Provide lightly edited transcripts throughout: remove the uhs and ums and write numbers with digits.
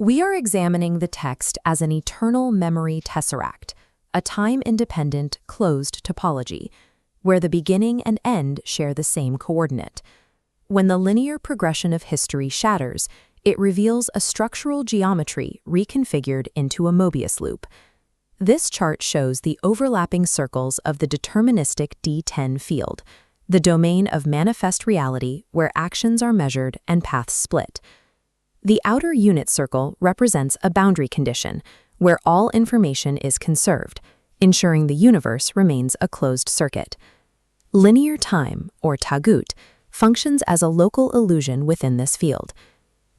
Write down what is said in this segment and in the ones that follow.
We are examining the text as an Eternal Memory Tesseract, a time-independent, closed topology, where the beginning and end share the same coordinate. When the linear progression of history shatters, it reveals a structural geometry reconfigured into a Mobius loop. This chart shows the overlapping circles of the deterministic D10 field, the domain of manifest reality where actions are measured and paths split. The outer unit circle represents a boundary condition, where all information is conserved, ensuring the universe remains a closed circuit. Linear time, or tagut, functions as a local illusion within this field.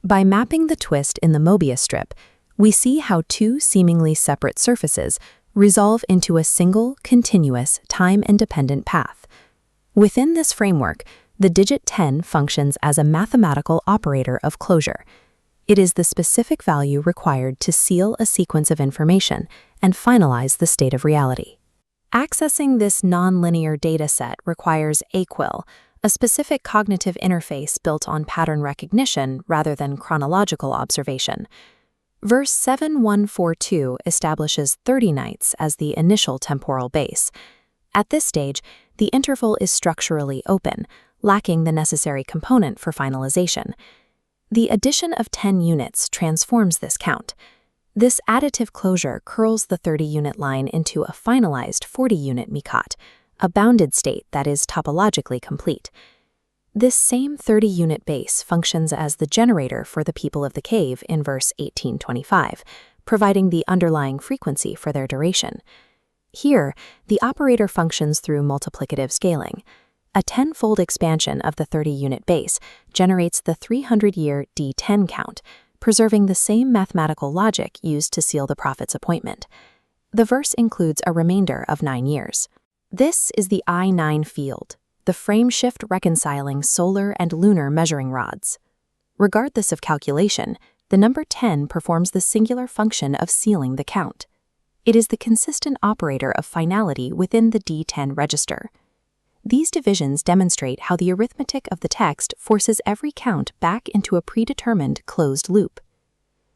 By mapping the twist in the Mobius strip, we see how two seemingly separate surfaces resolve into a single, continuous, time-independent path. Within this framework, the digit 10 functions as a mathematical operator of closure. It is the specific value required to seal a sequence of information and finalize the state of reality. Accessing this nonlinear dataset requires AQUIL, a specific cognitive interface built on pattern recognition rather than chronological observation. Verse 7142 establishes 30 nights as the initial temporal base. At this stage, the interval is structurally open, lacking the necessary component for finalization. The addition of 10 units transforms this count. This additive closure curls the 30-unit line into a finalized 40-unit miqat, a bounded state that is topologically complete. This same 30-unit base functions as the generator for the people of the cave in verse 1825, providing the underlying frequency for their duration. Here, the operator functions through multiplicative scaling. A 10-fold expansion of the 30-unit base generates the 300-year D10 count, preserving the same mathematical logic used to seal the prophet's appointment. The verse includes a remainder of 9 years. This is the I9 field, the frame shift reconciling solar and lunar measuring rods. Regardless of calculation, the number 10 performs the singular function of sealing the count. It is the consistent operator of finality within the D10 register. These divisions demonstrate how the arithmetic of the text forces every count back into a predetermined closed loop.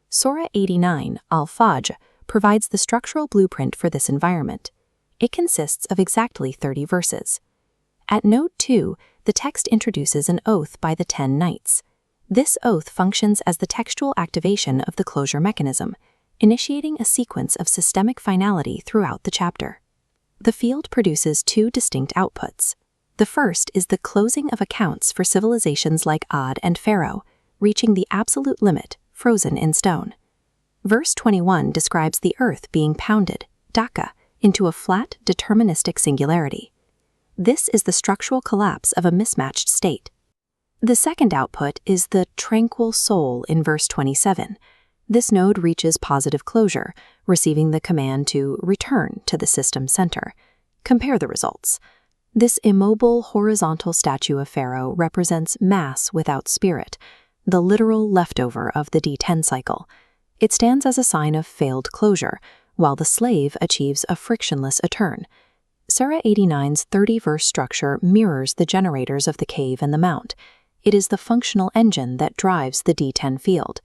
Surah 89, Al-Fajr, provides the structural blueprint for this environment. It consists of exactly 30 verses. At Node 2, the text introduces an oath by the 10 knights. This oath functions as the textual activation of the closure mechanism, initiating a sequence of systemic finality throughout the chapter. The field produces two distinct outputs. The first is the closing of accounts for civilizations like Ad and Pharaoh, reaching the absolute limit, frozen in stone. Verse 21 describes the earth being pounded, Dhaka, into a flat, deterministic singularity. This is the structural collapse of a mismatched state. The second output is the tranquil soul in verse 27. This node reaches positive closure, receiving the command to return to the system center. Compare the results. This immobile horizontal statue of Pharaoh represents mass without spirit, the literal leftover of the D10 cycle. It stands as a sign of failed closure, while the slave achieves a frictionless return. Surah 89's 30-verse structure mirrors the generators of the cave and the mount. It is the functional engine that drives the D10 field.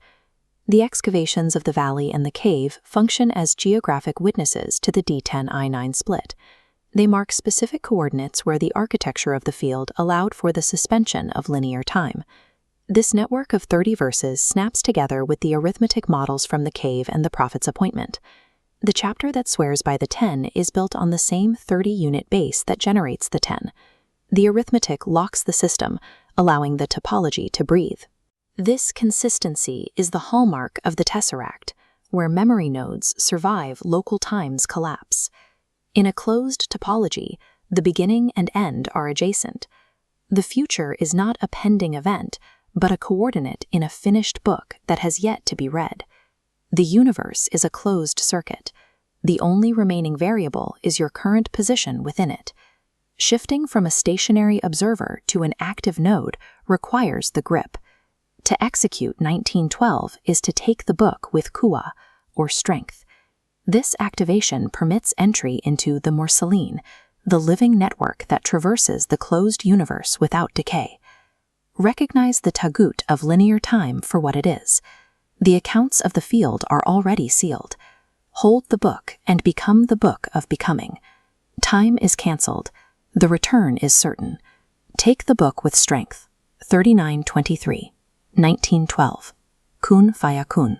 The excavations of the valley and the cave function as geographic witnesses to the D10-I9 split. They mark specific coordinates where the architecture of the field allowed for the suspension of linear time. This network of 30 verses snaps together with the arithmetic models from the cave and the prophet's appointment. The chapter that swears by the 10 is built on the same 30-unit base that generates the 10. The arithmetic locks the system, allowing the topology to breathe. This consistency is the hallmark of the Tesseract, where memory nodes survive local time's collapse. In a closed topology, the beginning and end are adjacent. The future is not a pending event, but a coordinate in a finished book that has yet to be read. The universe is a closed circuit. The only remaining variable is your current position within it. Shifting from a stationary observer to an active node requires the grip. To execute 1912 is to take the book with kuwa, or strength. This activation permits entry into the Mursaleen, the living network that traverses the closed universe without decay. Recognize the tagut of linear time for what it is. The accounts of the field are already sealed. Hold the book and become the book of becoming. Time is cancelled. The return is certain. Take the book with strength. 3923, 1912. Kun fayakun.